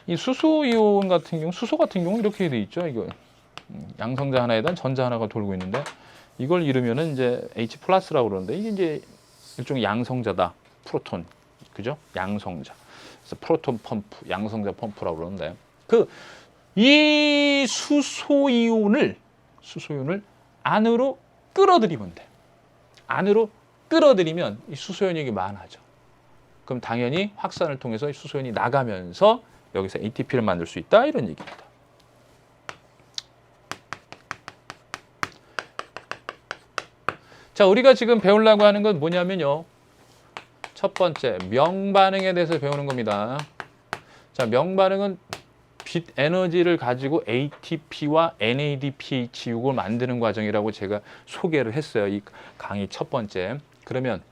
이 수소이온 같은 경우, 수소 같은 경우 이렇게 돼 있죠. 이거 양성자 하나에다 전자 하나가 돌고 있는데 이걸 이루면은 이제 H+라고 그러는데 이게 이제 일종의 양성자다. 프로톤, 그죠? 양성자. 그래서 프로톤 펌프, 양성자 펌프라고 그러는데 이 수소이온을 안으로 끌어들이면 돼. 안으로 끌어들이면 이 수소이온이 많아져. 그럼 당연히 확산을 통해서 수소이온이 나가면서 여기서 ATP를 만들 수 있다. 이런 얘기입니다. 자, 우리가 지금 배우려고 하는 건 뭐냐면요. 첫 번째, 명반응에 대해서 배우는 겁니다. 자, 명반응은 빛 에너지를 가지고 ATP와 NADPH 이걸 만드는 과정이라고 제가 소개를 했어요. 이 강의 첫 번째. 그러면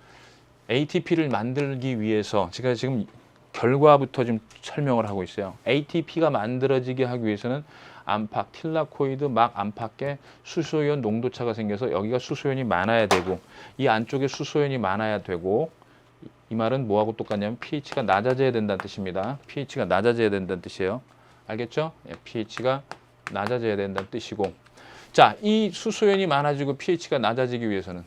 ATP를 만들기 위해서 제가 지금 결과부터 좀 설명을 하고 있어요. ATP가 만들어지게 하기 위해서는 안팎, 틸라코이드 막 안팎에 수소이온 농도차가 생겨서 여기가 수소이온이 많아야 되고 이 안쪽에 수소이온이 많아야 되고 이 말은 뭐하고 똑같냐면 pH가 낮아져야 된다는 뜻입니다. pH가 낮아져야 된다는 뜻이에요. 알겠죠? pH가 낮아져야 된다는 뜻이고 자, 이 수소이온이 많아지고 pH가 낮아지기 위해서는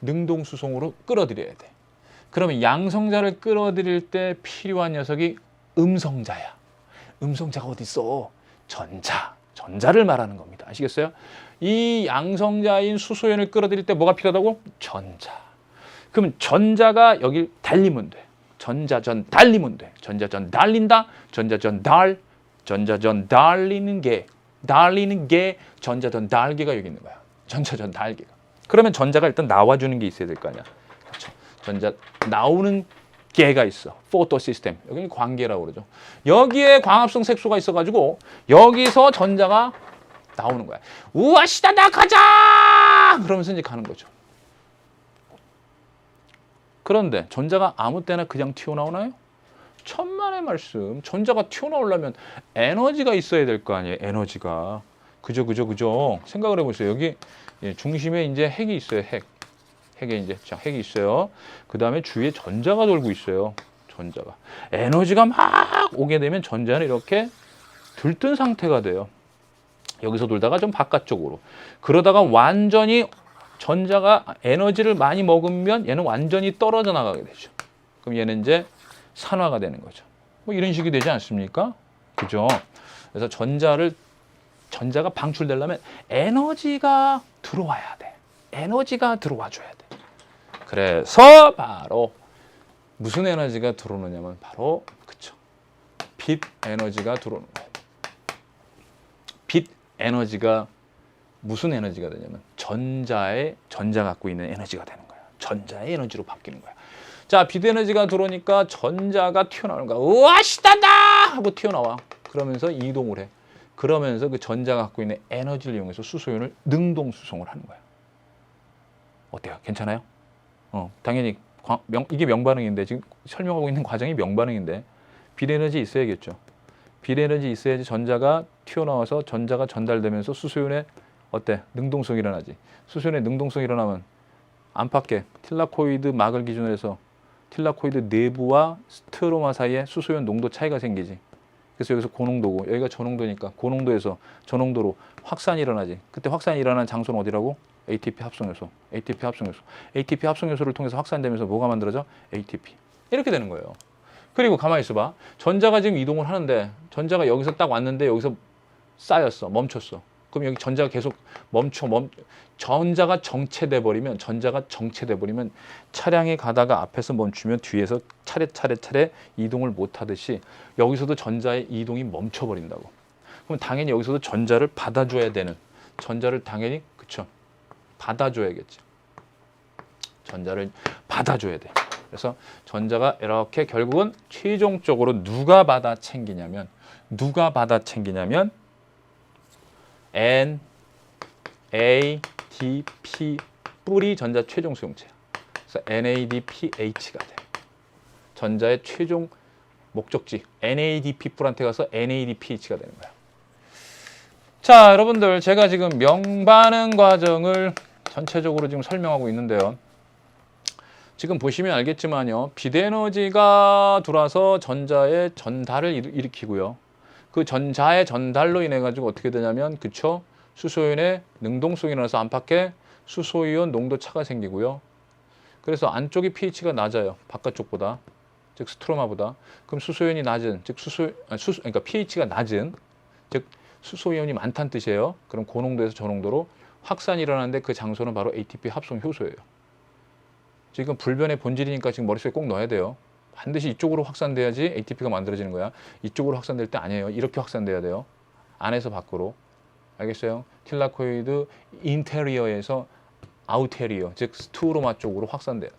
능동수송으로 끌어들여야 돼. 그러면 양성자를 끌어들일 때 필요한 녀석이 음성자야. 음성자가 어디 있어? 전자를 말하는 겁니다. 아시겠어요? 이 양성자인 수소이온을 끌어들일 때 뭐가 필요하다고? 전자. 그러면 전자가 여기 달리면 돼. 전자전 달리면 돼. 전자전 달린다. 전자전 달리는 게 전자전 달개가 여기 있는 거야. 전자전 달개가. 그러면 전자가 일단 나와주는 게 있어야 될 거 아니야. 그렇죠? 전자 나오는 개가 있어. 포토 시스템. 여기는 광계라고 그러죠. 여기에 광합성 색소가 있어가지고 여기서 전자가 나오는 거야. 우와 시다 나 가자! 그러면서 이제 가는 거죠. 그런데 전자가 아무 때나 그냥 튀어나오나요? 천만의 말씀. 전자가 튀어나오려면 에너지가 있어야 될 거 아니에요. 에너지가. 그죠. 생각을 해보세요. 여기 중심에 이제 핵이 있어요. 핵에 이제 핵이 있어요. 그 다음에 주위에 전자가 돌고 있어요. 전자가. 에너지가 막 오게 되면 전자는 이렇게 들뜬 상태가 돼요. 여기서 돌다가 좀 바깥쪽으로. 그러다가 완전히 전자가 에너지를 많이 먹으면 얘는 완전히 떨어져 나가게 되죠. 그럼 얘는 이제 산화가 되는 거죠. 뭐 이런 식이 되지 않습니까? 그죠? 그래서 전자가 방출되려면 에너지가 들어와야 돼. 에너지가 들어와 줘야 돼. 그래서 바로 무슨 에너지가 들어오느냐면 바로 그쵸. 빛 에너지가 들어오는 거예요. 빛 에너지가 무슨 에너지가 되냐면 전자 갖고 있는 에너지가 되는 거야. 전자의 에너지로 바뀌는 거야. 자, 빛 에너지가 들어오니까 전자가 튀어나오는 거야. 우와, 시단다! 하고 튀어나와. 그러면서 이동을 해. 그러면서 그 전자가 갖고 있는 에너지를 이용해서 수소연을 능동 수송을 하는 거야. 어때요? 괜찮아요? 당연히 이게 명반응인데 지금 설명하고 있는 과정이 명반응인데 빛 에너지 있어야겠죠. 빛 에너지 있어야지 전자가 튀어나와서 전자가 전달되면서 수소연의 능동성이 일어나지. 수소연의 능동성이 일어나면 안팎에 틸라코이드 막을 기준으로 해서 틸라코이드 내부와 스트로마 사이에 수소연 농도 차이가 생기지. 그래서 여기서 고농도고 여기가 저농도니까 고농도에서 저농도로 확산이 일어나지. 그때 확산이 일어나는 장소는 어디라고? ATP 합성요소. ATP 합성요소를 통해서 확산되면서 뭐가 만들어져? ATP. 이렇게 되는 거예요. 그리고 가만히 있어봐. 전자가 지금 이동을 하는데 전자가 여기서 딱 왔는데 여기서 쌓였어. 멈췄어. 그럼 여기 전자가 계속 전자가 정체돼 버리면 차량이 가다가 앞에서 멈추면 뒤에서 차례 이동을 못 하듯이 여기서도 전자의 이동이 멈춰 버린다고. 그럼 당연히 여기서도 전자를 받아줘야 되는 전자를 당연히 받아줘야겠죠. 전자를 받아줘야 돼. 그래서 전자가 이렇게 결국은 최종적으로 누가 받아 챙기냐면 NADP 뿌리 전자 최종 수용체야. 그래서 NADPH가 돼. 전자의 최종 목적지 NADP 뿔한테 가서 NADPH가 되는 거야. 자, 여러분들 제가 지금 명반응 과정을 전체적으로 지금 설명하고 있는데요. 지금 보시면 알겠지만요. 빛 에너지가 들어와서 전자의 전달을 일으키고요. 그 전자의 전달로 인해 가지고 어떻게 되냐면 수소연의 능동성이 일어나서 안팎에 수소이온 농도 차가 생기고요. 그래서 안쪽이 pH가 낮아요. 바깥쪽보다. 즉 스트로마보다. 그럼 수소이온이 낮은 그러니까 pH가 낮은 즉 수소이온이 많다는 뜻이에요. 그럼 고농도에서 저농도로 확산이 일어나는데 그 장소는 바로 ATP 합성 효소예요. 지금 불변의 본질이니까 지금 머릿속에 꼭 넣어야 돼요. 반드시 이쪽으로 확산돼야지 ATP가 만들어지는 거야. 이쪽으로 확산될 때 아니에요. 이렇게 확산돼야 돼요. 안에서 밖으로. 알겠어요? 틸라코이드 인테리어에서 아우테리어, 즉 스트로마 쪽으로 확산돼야 돼.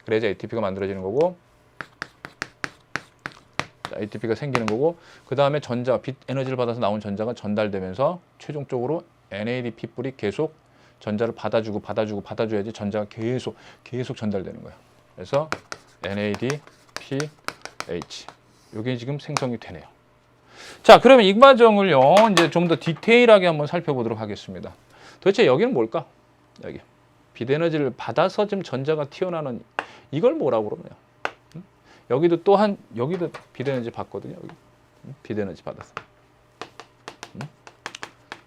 그래야 ATP가 만들어지는 거고, ATP가 생기는 거고, 그 다음에 빛 에너지를 받아서 나온 전자가 전달되면서 최종적으로 NADP 뿔이 계속 전자를 받아줘야지 전자가 계속 전달되는 거예요. 그래서 NADPH 이게 지금 생성이 되네요. 자, 그러면 이 과정을요 이제 좀 더 디테일하게 한번 살펴보도록 하겠습니다. 도대체 여기는 뭘까? 여기 빛 에너지를 받아서 지금 전자가 튀어나오는 이걸 뭐라고 그러냐? 여기도 또한 여기도 빛 에너지 받거든요. 여기. 빛 에너지 받아서.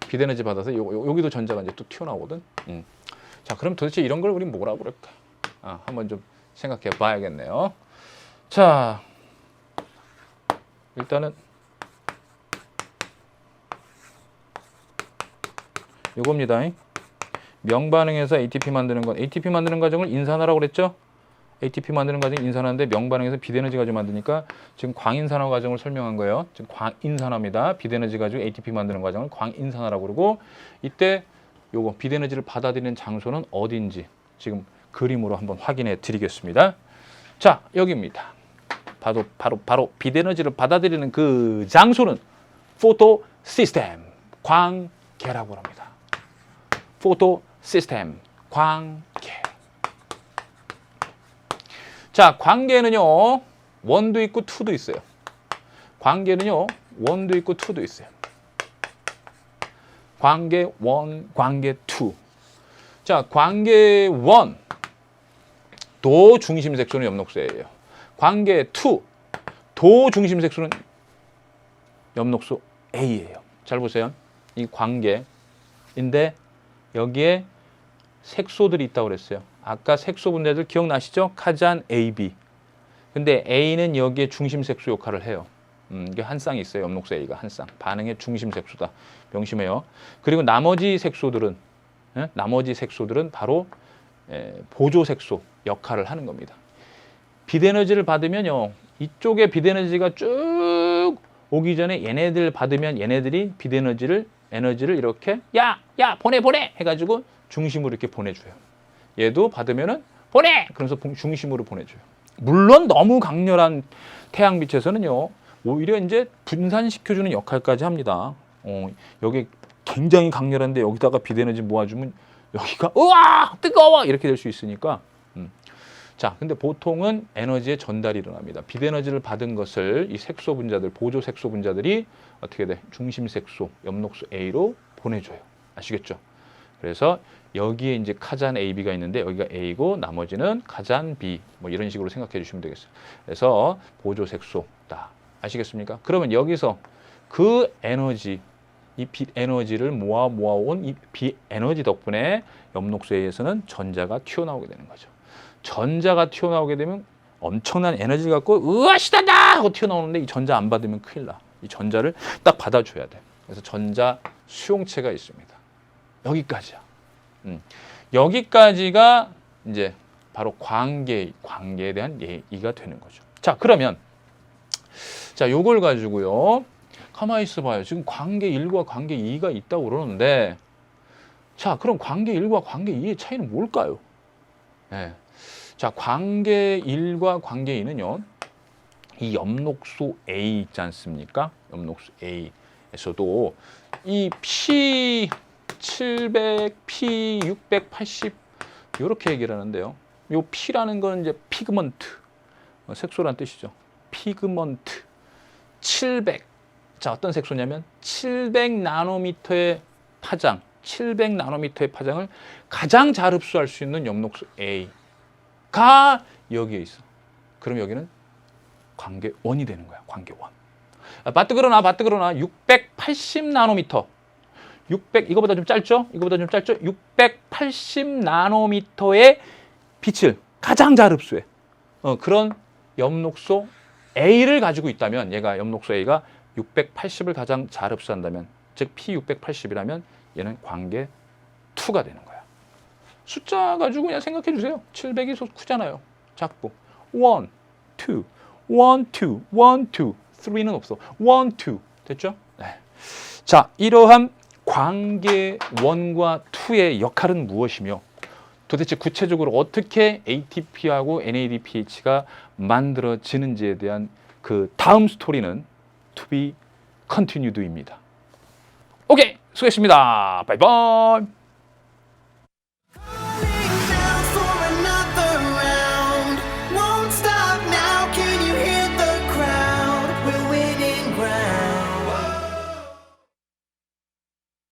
빛 에너지 받아서 여기도 전자가 이제 또 튀어나오거든. 자, 그럼 도대체 이런 걸 우리 뭐라고 그럴까? 한번 좀 생각해 봐야겠네요. 자, 일단은 요겁니다. 명반응에서 ATP 만드는 과정을 인산화라고 그랬죠? ATP 만드는 과정이 인산화인데 명반응에서 빛 에너지 가지고 만드니까 지금 광인산화 과정을 설명한 거예요. 지금 광인산화입니다. 빛 에너지 가지고 ATP 만드는 과정을 광인산화라고 그러고 바로 요거 빛 에너지를 받아들이는 장소는 어딘지 지금 그림으로 한번 확인해 드리겠습니다. 자, 여기입니다. 바로 빛 에너지를 받아들이는 그 장소는 포토 시스템, 광계라고 합니다. 포토 시스템, 광계. 자, 광계는요 1도 있고 2도 있어요. 관계는요. 1도 있고 2도 있어요. 관계 1, 관계 2. 자, 관계 1. 도 중심 색소는 엽록소예요. 관계 2. 도 중심 색소는 엽록소 A예요. 잘 보세요. 이 관계인데 여기에 색소들이 있다고 그랬어요. 아까 색소 분자들 기억나시죠? 카잔 AB. 근데 A는 여기에 중심 색소 역할을 해요. 이게 한 쌍이 있어요. 엽록소 A가 한 쌍. 반응의 중심 색소다. 명심해요. 그리고 나머지 색소들은 바로 보조 색소 역할을 하는 겁니다. 빛에너지를 받으면요. 이쪽에 빛에너지가 쭉 오기 전에 얘네들 받으면 얘네들이 빛에너지를 이렇게 야 보내 해가지고 중심으로 이렇게 보내줘요. 얘도 받으면은 보내! 그러면서 중심으로 보내줘요. 물론 너무 강렬한 태양빛에서는요. 오히려 이제 분산시켜주는 역할까지 합니다. 여기 굉장히 강렬한데 여기다가 빛에너지 모아주면 여기가 우와 뜨거워 이렇게 될 수 있으니까 자, 근데 보통은 에너지의 전달이 일어납니다. 빛에너지를 받은 것을 이 색소 분자들, 보조 색소 분자들이 어떻게 돼? 중심 색소, 엽록소 A로 보내줘요. 아시겠죠? 그래서 여기에 이제 카잔 AB가 있는데 여기가 A고 나머지는 카잔 B 뭐 이런 식으로 생각해 주시면 되겠어요. 그래서 보조 색소다. 아시겠습니까? 그러면 여기서 그 에너지, 이 빛 에너지를 모아온 이 빛 에너지 덕분에 엽록소 A에서는 전자가 튀어나오게 되는 거죠. 전자가 튀어나오게 되면 엄청난 에너지 갖고 으아 시단다 하고 튀어나오는데 이 전자 안 받으면 큰일 나. 이 전자를 딱 받아줘야 돼. 그래서 전자 수용체가 있습니다. 여기까지야. 여기까지가 이제 바로 관계에 대한 얘기가 되는 거죠. 자, 그러면 자, 요걸 가지고요. 가만히 있어봐요. 지금 관계 1과 관계 2가 있다고 그러는데 자, 그럼 관계 1과 관계 2의 차이는 뭘까요? 네. 자, 관계 1과 관계 2는요. 이 엽록소 A 있지 않습니까? 엽록소 A에서도 이 P700, P680 이렇게 얘기를 하는데요. 요 P라는 건 이제 피그먼트, 색소란 뜻이죠. 피그먼트 700. 자, 어떤 색소냐면 700나노미터의 파장, 700나노미터의 파장을 가장 잘 흡수할 수 있는 엽록소 A가 여기에 있어. 그럼 여기는 관계 1이 되는 거야. 관계 1. 바뜨그러나 680나노미터. 600 이거보다 좀 짧죠? 680나노미터의 빛을 가장 잘 흡수해. 그런 엽록소 A를 가지고 있다면 얘가 엽록소 A가 680을 가장 잘 흡수한다면 즉 P680이라면 얘는 관계 2가 되는 거야. 숫자 가지고 그냥 생각해 주세요. 700이 크잖아요. 작고 1, 2, 1, 2, 1, 2, 3는 없어. 1, 2 됐죠? 네. 자, 이러한 관계 1과 2의 역할은 무엇이며 도대체 구체적으로 어떻게 ATP하고 NADPH가 만들어지는지에 대한 그 다음 스토리는 to be continued입니다. 오케이, 수고했습니다. 바이바이.